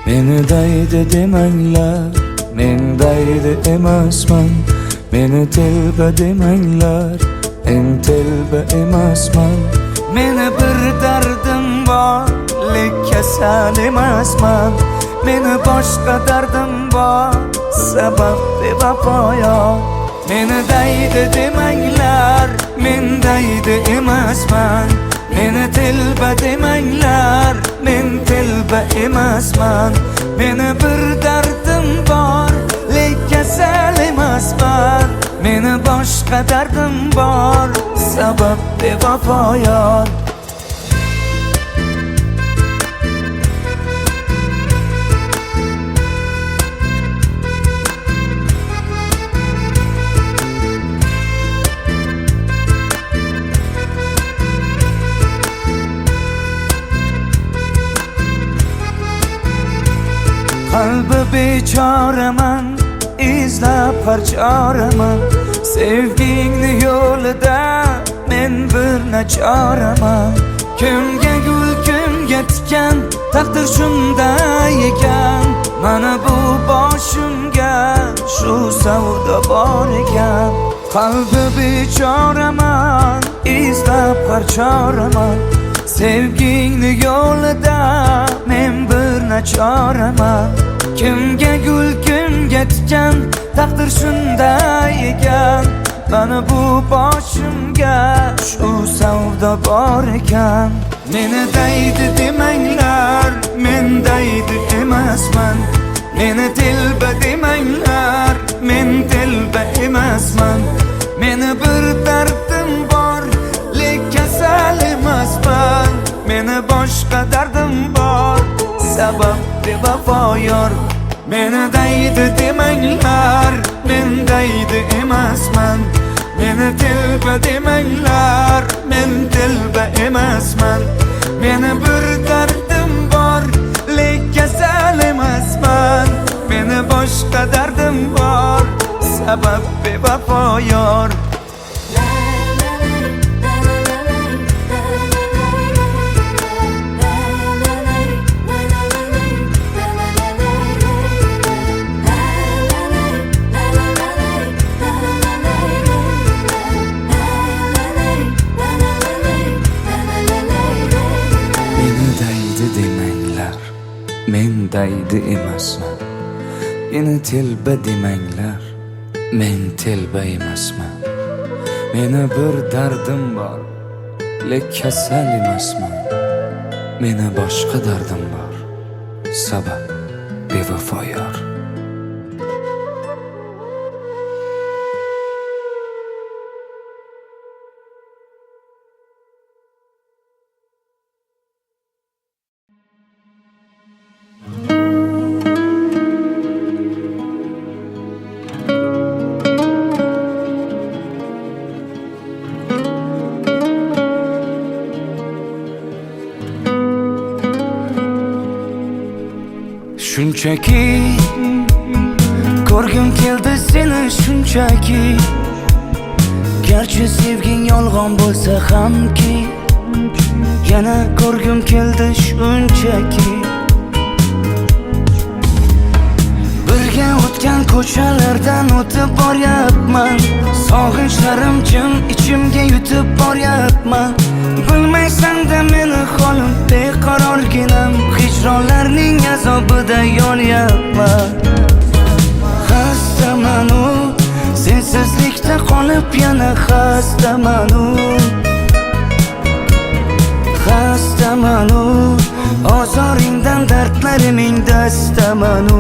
Meni daydi demanglar, men daydi emasman. Meni telba demanglar, men telba emasman. Meni bir dardim bor, lek kasal emasman. Meni boshqa dardim bor, sabab bevafo yor. Meni daydi demanglar, men daydi emasman. Meni telba demanglar, men telba emasman. Meni bir dardim bor, lek kasal emasman. Meni boshqa dardim bor, sabab bevafo yor. Qalbi bechoraman, izlab har choraman. Sevgingni yo'lida men bir nachoraman. Kimga gul, kimga tikan, taqdir shunday ekan. Mana bu boshimga shu savdo bor ekan. Qalbi bechoraman, izlab har choraman. Sevgingni yo'lida men bir nachoraman. Kimga gul, kimga tikan, taqdir shunday ekan. Mana bu boshimga shu savdo bor ekan. Meni daydi demanglar, men daydi emasman. Meni telba demanglar, men telba emasman. Meni bir dardim bor, lek kasal emasman. Meni boshqa dardim bor, sabab bevafo yor. Meni daydi demanglar, men daydi emasman. Meni telba demanglar, men telba emasman. Meni bir dardim bor, lek kasal emasman. Meni boshqa dardim bor, sabab bevafo yor. Men daydi emasman. Meni telba demanglar, men telba emasman. Meni bir dardim bor, lek kasal emasman. Meni boshqa dardim bor, sabab bevafo yor. Shunchaki ko'rgim keldi seni, shunchaki. Garchi sevging yolg'on bo'lsa hamki, yana ko'rgim keldi shunchaki. Birga o'tgan ko'chalardan o'tib boryapman. Sog'inchlarim jim ichimga yutib boryapman. Bilmaysan-da meni holim beqarorginam. Hijronlarning azobida yolyapman. Xastaman-u, sensizlikda qolib yana xastaman-u. Xastaman-u, ozoringdan dardlariming dastaman-u.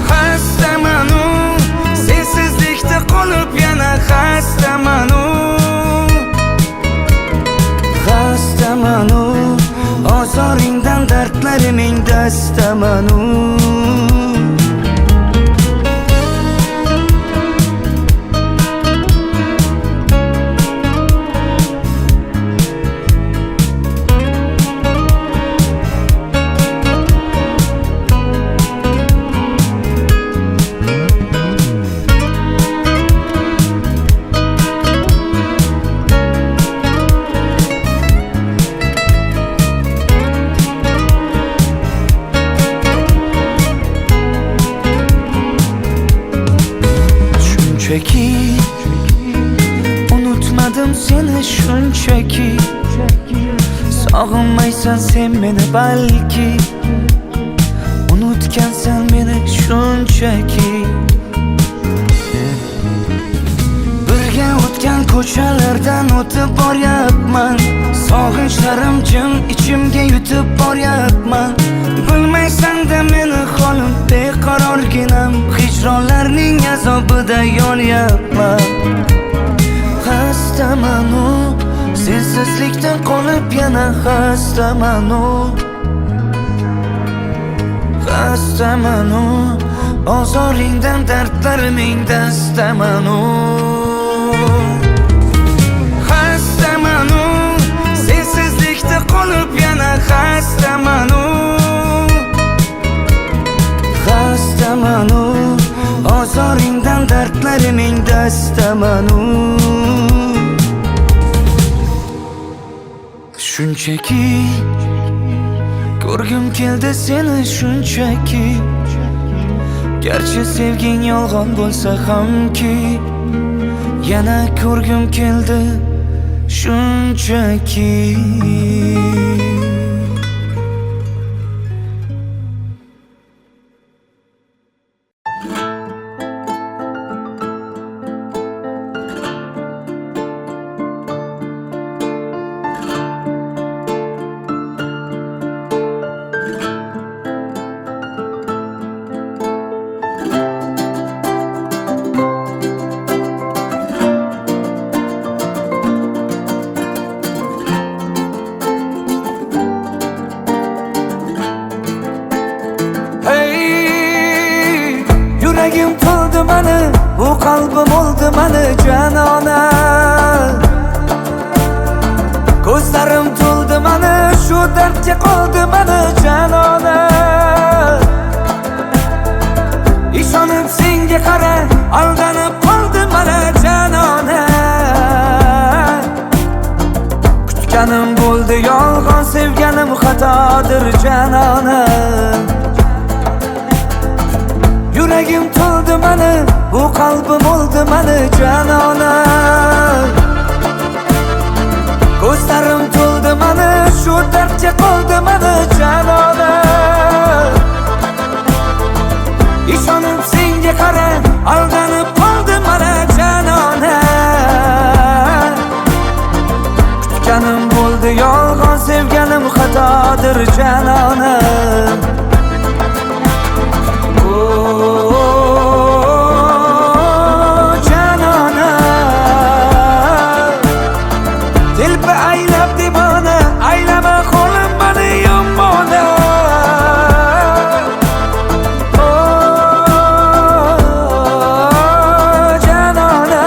Xastaman-u, sensizlikda qolib yana xastaman-u. Xastaman-u, ozoringdan dardlariming dastamanu. Shunchaki unutmadim seni, shunchaki sog'inmaysan sen meni, balki unutgansan meni, shunchaki birga o'tgan ko'chalardan o'tib boryapman, sog'inchlarim jim ichimga yutib boryapman. Bilmaysan-da meni holim beqarorginam, hijronlarning azobida yonyapman. Xastamanu, sensizlikdan qolib yana xastamanu. Xastamanu, ozoringdan dardlariming dastamanu. Xastamanu, sensizlikda qolib yana xastamanu. Xastamanu, ozoringdan dardlariming dastamanu. Shunchaki ko'rgim keldi seni, shunchaki garchi sevging yolg'on bo'lsa hamki, yana ko'rgim keldi shunchaki. Yuragim to'ldi mani, bu qalbim oldi mani janona. Ko'zlarim to'ldi mani, shu dardga qoldi mani janona. Ishonib senga qara, aldanib qoldi mani janona. Kutganim bo'ldi yolg'on, sevganim xatodir janona. Yuragim to'ldi mani, bu qalbim oldi mani janona. Ko'zlarim to'ldi mani, shu dardga qoldi mani janona. Ishonib senga qara, aldanib qoldi mani janona. Kutganim bo'ldi yolg'on, sevganim xatodir janona. Janona, telba aylab devona, aylama qo'lim mani yomona. Janona,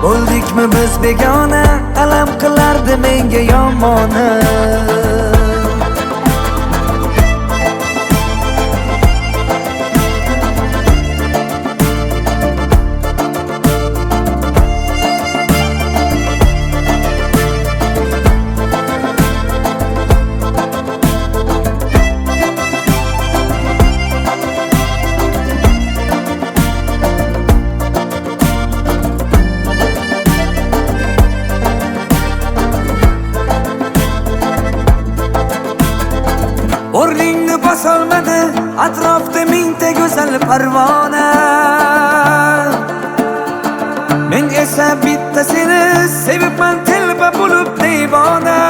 bo'ldikmi biz begona, alam qilardi menga yomona. O'rningni bosolmadi, atrofda mingta go'zal parvona. Men esa bitta seni sevibman, telba bo'lib devona.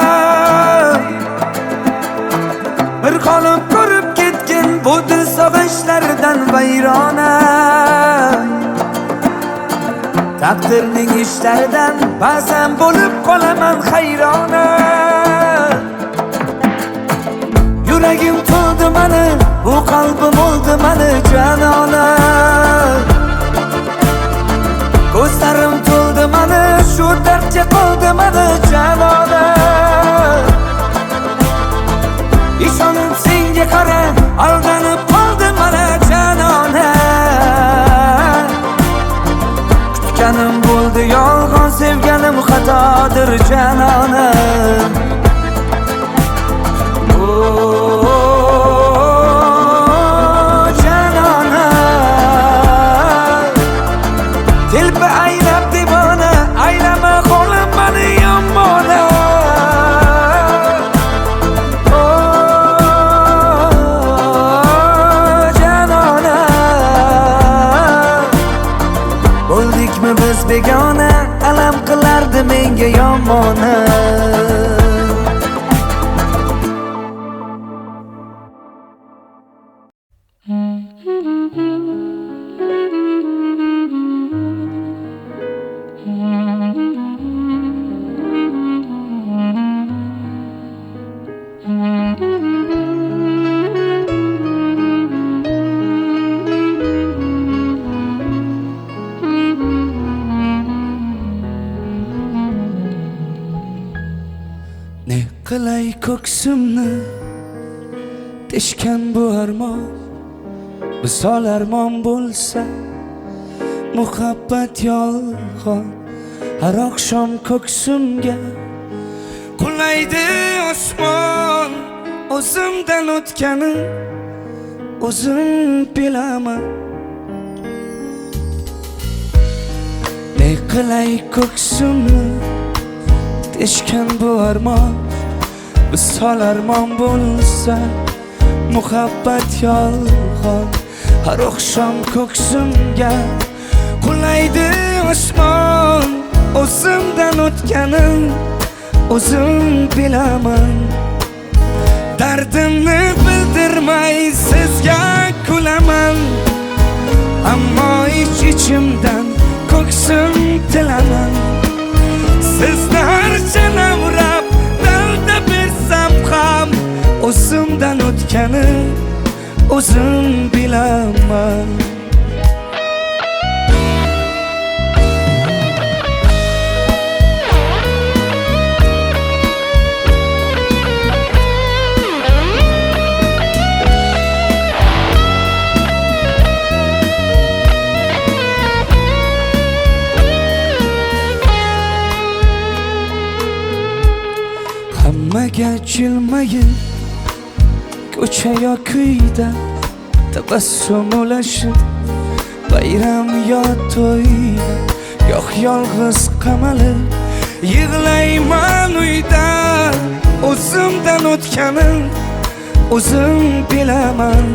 Bir qolib ko'rib ketgan bu dil sog'inchlardan vayrona. taqdirning ishlaridan ba'zan bo'lib qolaman hayrona. Yuragim to'ldi mani, bu qalbim oldi mani janona. Ko'zlarim to'ldi mani, shu dardga qoldi mani janona. Ishonib senga qara, aldanib qoldim mana janona. Kutganim bo'ldi yolg'on, sevganim xatodir janona. Janona, telba aylab devona, aylama qo'lim mani yomona. Janona, bo'ldikmi biz begona, alam qilardi menga yomona. Ne qilay ko'ksimni teshgan bu armon, misol armon bo'lsa muhabbat yolg'on. Har oqshom ko'ksimga qulaydi osmon, o'zimdan o'tgani o'zim bilaman. Ne qilay ko'ksimni teshgan bu armon, misol armon bo'lsa muhabbat yolg'on. Har oqshom ko'ksimga qulaydi osmon, o'zimdan o'tganim o'zim bilaman. Dardimni bildirmay sizga kulaman, ammo ich-ichimdan ko'ksim tilaman. Sizni harcha navrab dalda bersam ham o'zimdan o'tgani o'zim bilaman. Hammaga jilmayib ko'cha yo kuyda tabassum ulashib, bayram yo to'yda goh yolg'iz qamalib yig'layman uyda. O'zimdan o'tganim o'zim bilaman.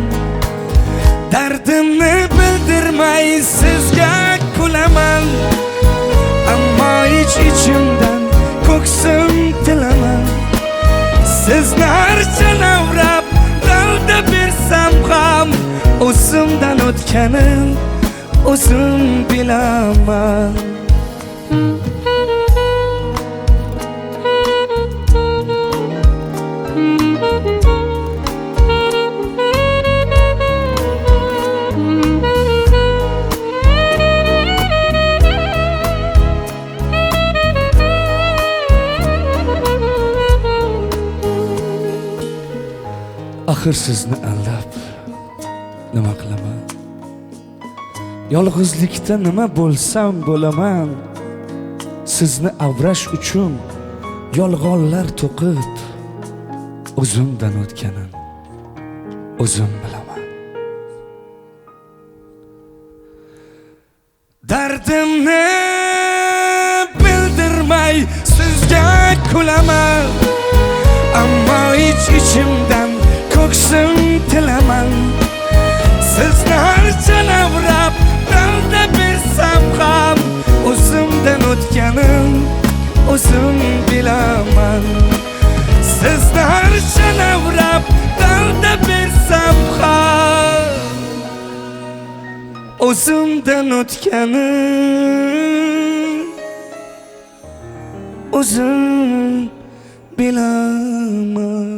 Dardimni bildirmay sizga kulaman, ammo ich-ichimdan ko'ksim tilaman. Sizni harcha navrab dalda bersam ham o'zimdan o'tganim o'zim bilaman. Axir sizni aldab nima qilaman? Yolg'izlikda nima bo'lsam bo'laman. Sizni avrash uchun yolg'onlar to'qib o'zimdan o'tganim o'zim bilaman. Dardimni bildirmay sizga kulaman, ammo ich-ichimdan ko'ksim tilaman. Sizni harcha navrab dalda bersam ham o'zimdan o'tganim o'zim bilaman. Sizni harcha navrab dalda bersam ham o'zimdan o'tganim o'zim bilaman.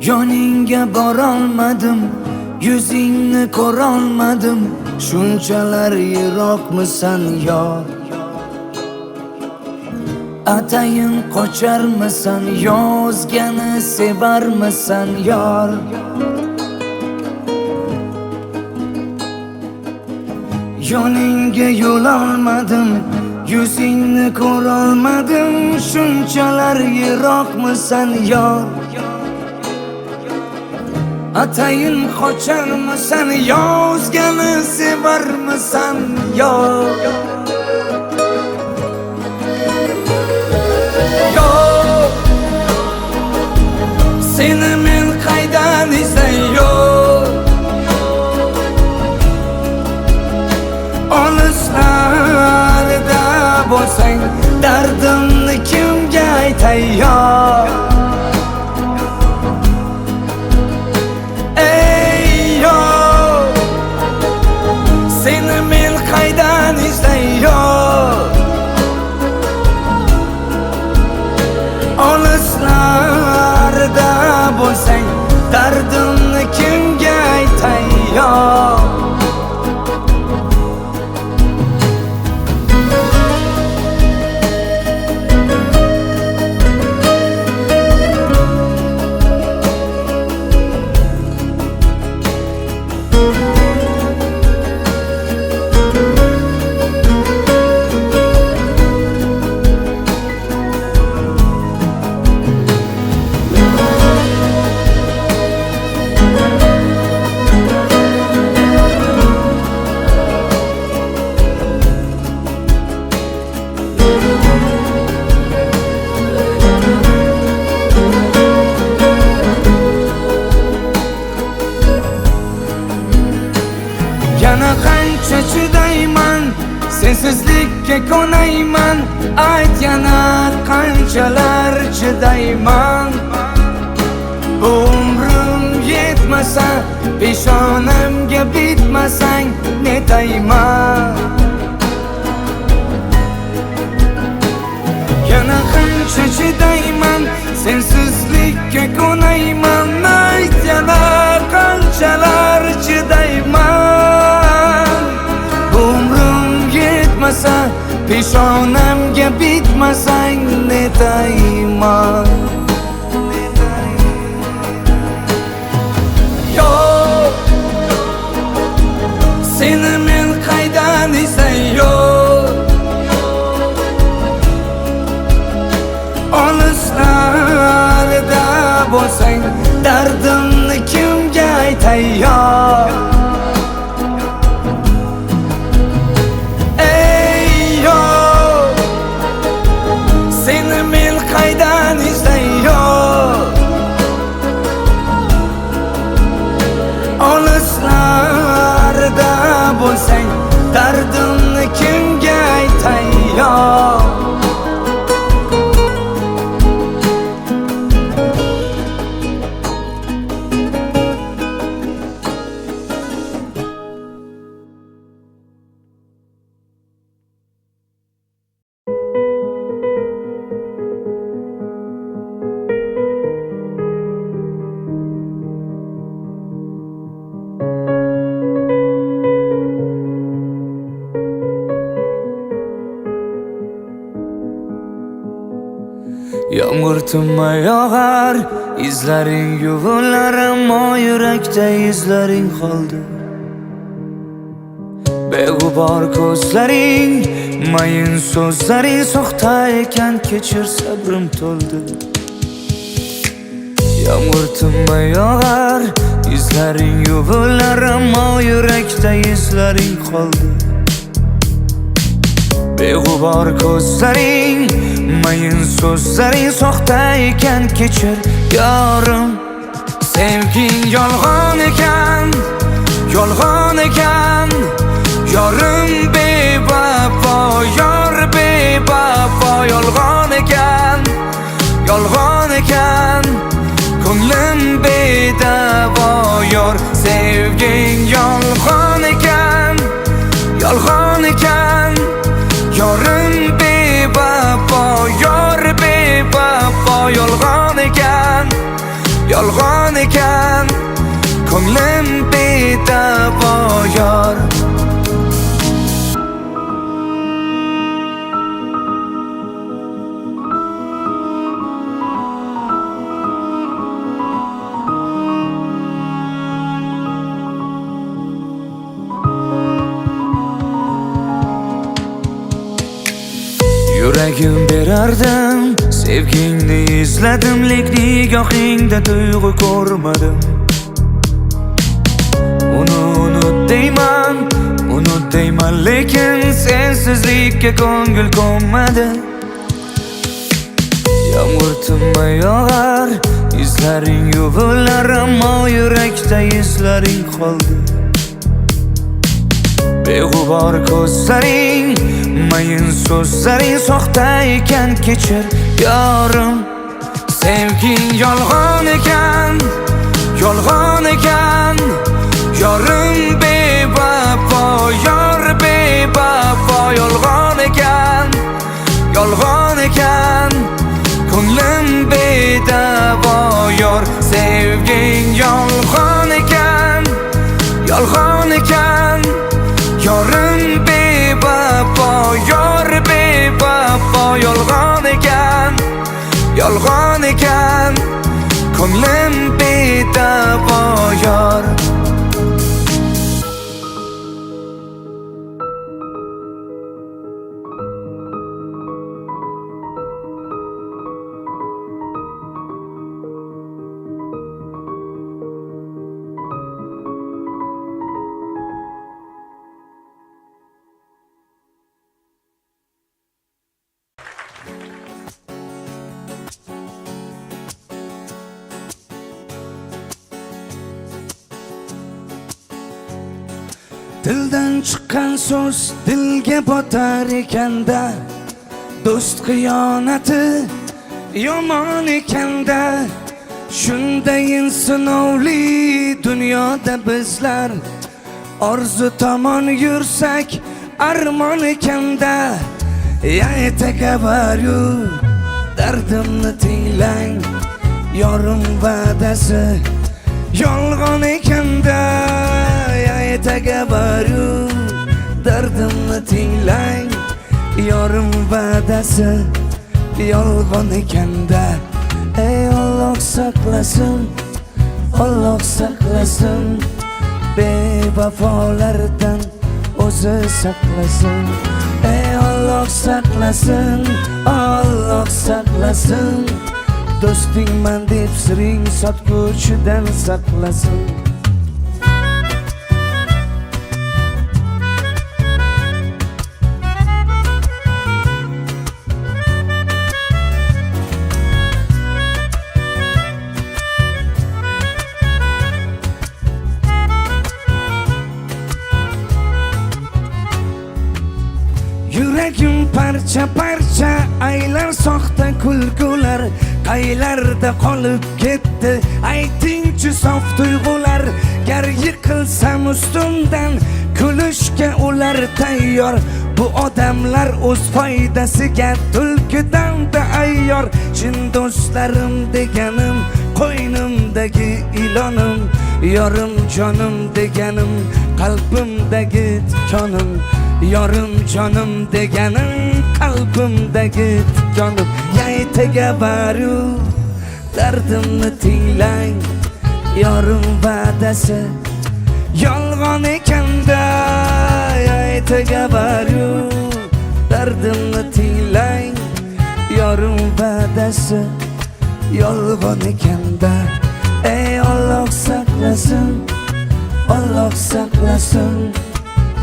Yoningga borolmadim, yuzingni ko'rolmadim, shunchalar yiroqmisan yor. Atayin qocharmisan, yozgani sevarmisan yor. Yoningga yo'l olmadim, yuzingni ko'rolmadim, shunchalar yiroqmisan yor. Atayin qocharmisan, yozgani sevarmisan yor. Yor, seni men qaydan izlay yor. Olislarda bo'lsang, dardimni kimga aytay yor. Seni men qaydan izlay yor. Olislarda bo'lsang, dardimni kimga aytay yor. Yana qancha chidayman, sensizlikka ko'nayman. Ayt yana qanchalar chidayman. Bu umrim yetmasa, peshonamga bitmasang netayman. Yana qancha chidayman, sensizlikka ko'nayman. Ayt yana qanchalar chidayman. Umrim yetmasa, peshonamga bitmasang netayman. Yor, seni men qaydan izlay yor. Olislarda bo'lsang, dardimni kimga aytay yor. Seni men qaydan izlay yor. Olislarda bo'lsang, dardimni kimga aytay yor. Yomg'ir tinmay yog'ar, izlaring yuvilar, ammo yurakda izlaring qoldi. Beg'ubor ko'zlaring, mayin so'zlaring soxta ekan, kechir sabrim to'ldi. Yomg'ir tinmay yog'ar, izlaring yuvilar, ammo yurakda izlaring qoldi. Beg'ubor ko'zlaring, mayin so'zlaring soxta ekan kechir yorim. Sevging yolg'on ekan, yolg'on ekan. Yorim bevafo, yor bevafo. Yolg'on ekan, yolg'on ekan. Ko'nglim bedavo yor. Sevging yolg'on ekan, yolg'on ekan. Yorim bevafo, yor bevafo. Yolg'on ekan, yolg'on ekan. Ko'nglim bedavo yor. Yuragim berardim, sevgingni izladim, lek nigohingda tuyg'u ko'rmadim. Unut deyman, lekin sensizlikka ko'ngil ko'nmadi. Yomg'ir tinmay yog'ar, izlaring yuvilar, ammo yurakda izlaring qoldi. Beg'ubor ko'zlaring, mayin so'zlaring soxta ekan kechir yorim. Sevging yolg'on ekan, yolg'on ekan. Yorim bevafo, yor bevafo. Yolg'on ekan, yolg'on ekan. Ko'nglim bedavo yor. Sevging yolg'on ekan, yolg'on ekan. Yorim bevafo, yor bevafo. Yolg'on ekan, yolg'on ekan. Ko'nglim bedavo yor. Dildan chiqqan so'z dilga botar ekanda, do'st xiyonati yomon ekanda. Shundayin sinovli dunyoda bizlar orzu tomon yursak armon ekanda. Aytagabaru dardimni tinglang, yorim va'dasi yolg'on ekanda. Aytagabaru dardimni tinglang, yorim va'dasi yolg'on ekanda. Ey Alloh saqlasin, Alloh saqlasin. Bevafolardan o'zi saqlasin. Ey Alloh saqlasin, Alloh saqlasin. Do'stingman deb siring sotguvchidan saqlasin. Yuragim parcha parcha aylar soxta kulgular. Qaylarda qolib ketdi aytingchi sof tuyg'ular. Gar yiqilsam ustimdan kulishga ular tayyor. Bu odamlar o'z foydasiga tulkidan-da ayyor. Chin do'stlarim deganim qo'ynimdagi ilonim, yorim jonim deganim qalbimdagi tikonim. Yorim jonim deganim qalbimdagi tikonim. Aytagabaru dardimni tinglang, yorim va'dasi yolg'on ekanda. Aytagabaru dardimni tinglang, yorim va'dasi yolg'on ekanda. Ey Alloh saqlasin, Alloh saqlasin.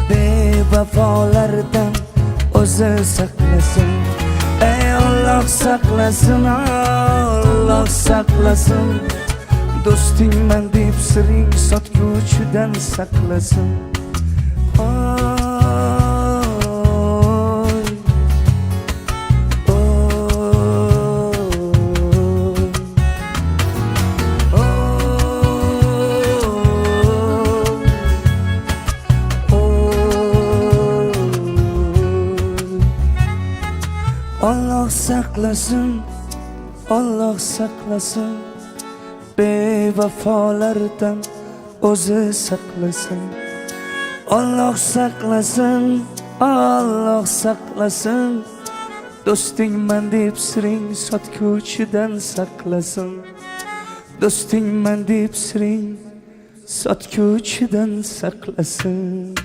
Bevafolardan o'zi saqlasin. Ey Alloh Alloh saqlasin, Alloh saqlasin. Do'stingman deb siring sotguvchidan saqlasin. Alloh saqlasin, Alloh saqlasin. Bevafolardan o'zi saqlasin. Alloh saqlasin, Alloh saqlasin. Do'stingman deb siring sotguvchidan saqlasin. Do'stingman deb siring sotguvchidan saqlasin.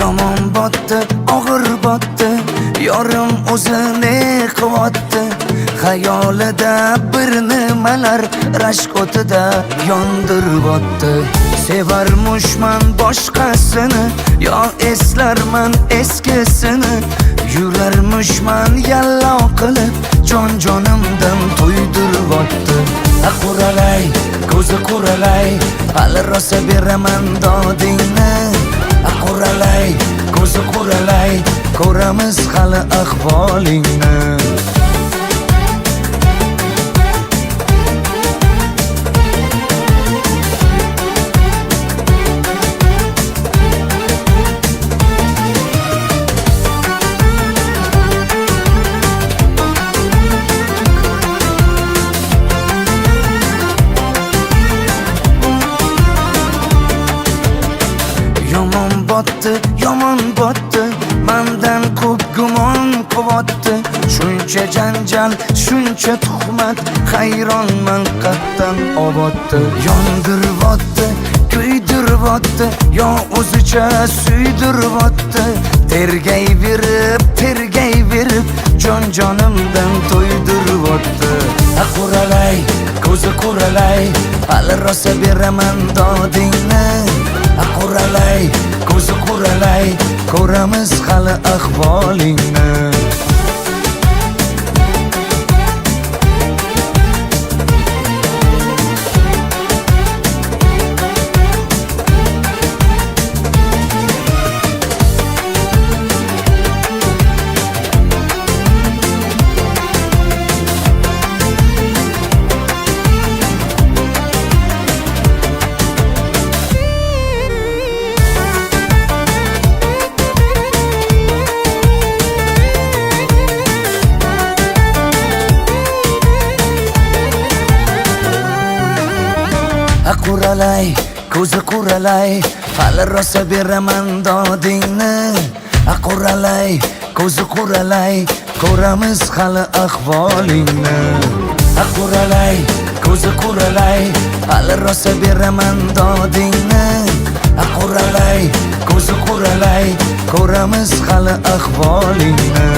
Yomon botdi, og'ir botdi, yorim o'zini quvotdi. Xayolida bir nimalar rashk o'tida yondirib o'tdi. Sevarmushman boshqasini, yo eslarman eskisini. Yurarmushman yallo qilib, jon-jonimdan to'ydirib o'tdi. Quralay, ko'zi quralay, hali rosa beraman dodingni. Quralay, ko'zi quralay, ko'ramiz hali ahvolingni. Yomon botdi, mendan ko'p gumon quvotdi. Shuncha janjal, shuncha tuhmat, hayronman qatdan oboddi. Yondirib o'tdi, kuydirib o'tdi, yo o'zicha suydirib o'tdi. Tergayverib, jon-jonimdan to'ydirib o'tdi. Quralay, ko'zi quralay, hali rosa beraman dodingni. Quralay, ko'zi quralay, ko'ramiz hali ahvolingni. Quralay, ko'zi quralay, hali rosa beraman dodingni. Quralay, ko'zi quralay, ko'ramiz hali ahvolingni. Quralay, ko'zi quralay, hali rosa beraman dodingni. Quralay, ko'zi quralay, ko'ramiz hali ahvolingni.